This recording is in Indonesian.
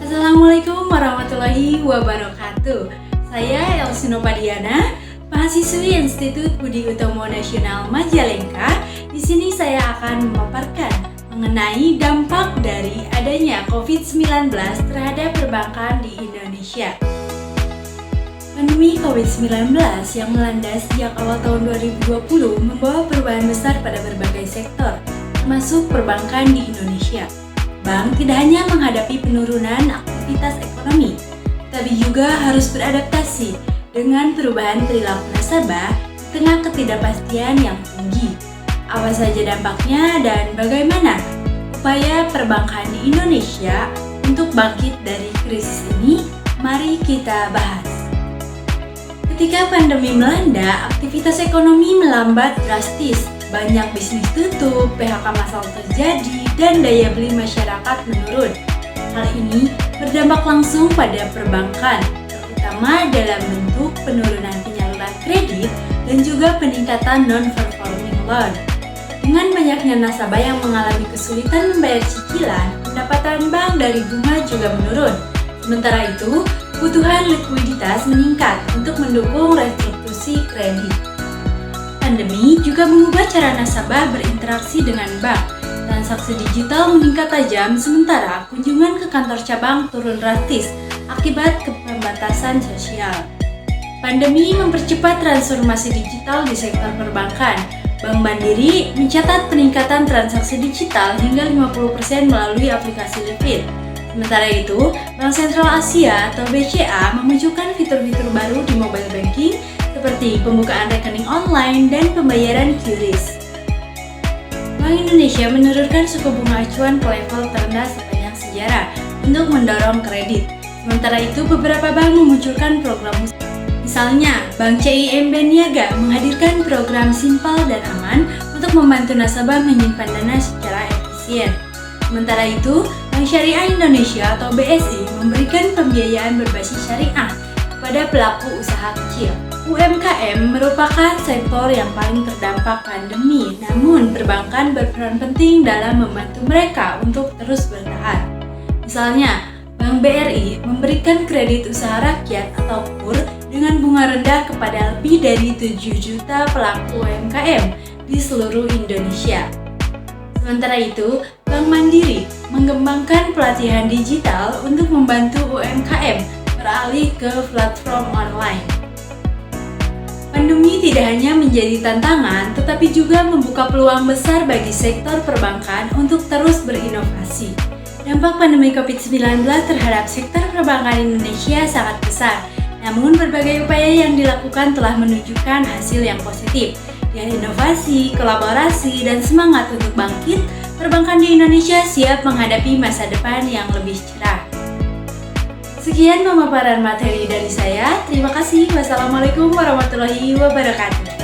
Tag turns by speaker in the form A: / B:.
A: Assalamualaikum warahmatullahi wabarakatuh. Saya Elsino Padiana, mahasiswi Institut Budi Utomo Nasional Majalengka. Di sini saya akan memaparkan mengenai dampak dari adanya COVID-19 terhadap perbankan di Indonesia. Pandemi COVID-19 yang melanda sejak awal tahun 2020 membawa perubahan besar pada berbagai sektor, termasuk perbankan di Indonesia. Bank tidak hanya menghadapi penurunan aktivitas ekonomi, tapi juga harus beradaptasi dengan perubahan perilaku nasabah di tengah ketidakpastian yang tinggi. Apa saja dampaknya dan bagaimana upaya perbankan di Indonesia untuk bangkit dari krisis ini? Mari kita bahas. Ketika pandemi melanda, aktivitas ekonomi melambat drastis. Banyak bisnis tutup, PHK massal terjadi, dan daya beli masyarakat menurun. Hal ini berdampak langsung pada perbankan, terutama dalam bentuk penurunan penyaluran kredit dan juga peningkatan non-performing loan. Dengan banyaknya nasabah yang mengalami kesulitan membayar cicilan, pendapatan bank dari bunga juga menurun. Sementara itu, kebutuhan likuiditas meningkat untuk mendukung restrukturisasi kredit. Pandemi juga mengubah cara nasabah berinteraksi dengan bank. Transaksi digital meningkat tajam, sementara kunjungan ke kantor cabang turun drastis akibat pembatasan sosial. Pandemi mempercepat transformasi digital di sektor perbankan. Bank Mandiri mencatat peningkatan transaksi digital hingga 50% melalui aplikasi Livit. Sementara itu, Bank Sentral Asia atau BCA memunculkan fitur-fitur baru di mobile banking seperti pembukaan rekening online dan pembayaran QRIS. Bank Indonesia menurunkan suku bunga acuan ke level terendah sepanjang sejarah untuk mendorong kredit. Sementara itu, beberapa bank memunculkan program khusus. Misalnya, Bank CIMB Niaga menghadirkan program simpel dan aman untuk membantu nasabah menyimpan dana secara efisien. Sementara itu, Bank Syariah Indonesia atau BSI memberikan pembiayaan berbasis syariah kepada pelaku usaha kecil. UMKM merupakan sektor yang paling terdampak pandemi, namun perbankan berperan penting dalam membantu mereka untuk terus bertahan. Misalnya, Bank BRI memberikan kredit usaha rakyat atau KUR dengan bunga rendah kepada lebih dari 7 juta pelaku UMKM di seluruh Indonesia. Sementara itu, Bank Mandiri mengembangkan pelatihan digital untuk membantu UMKM beralih ke platform online. Pandemi tidak hanya menjadi tantangan, tetapi juga membuka peluang besar bagi sektor perbankan untuk terus berinovasi. Dampak pandemi COVID-19 terhadap sektor perbankan Indonesia sangat besar, namun berbagai upaya yang dilakukan telah menunjukkan hasil yang positif. Dengan inovasi, kolaborasi, dan semangat untuk bangkit, perbankan di Indonesia siap menghadapi masa depan yang lebih cerah. Sekian pemaparan materi dari saya. Terima kasih. Wassalamualaikum warahmatullahi wabarakatuh.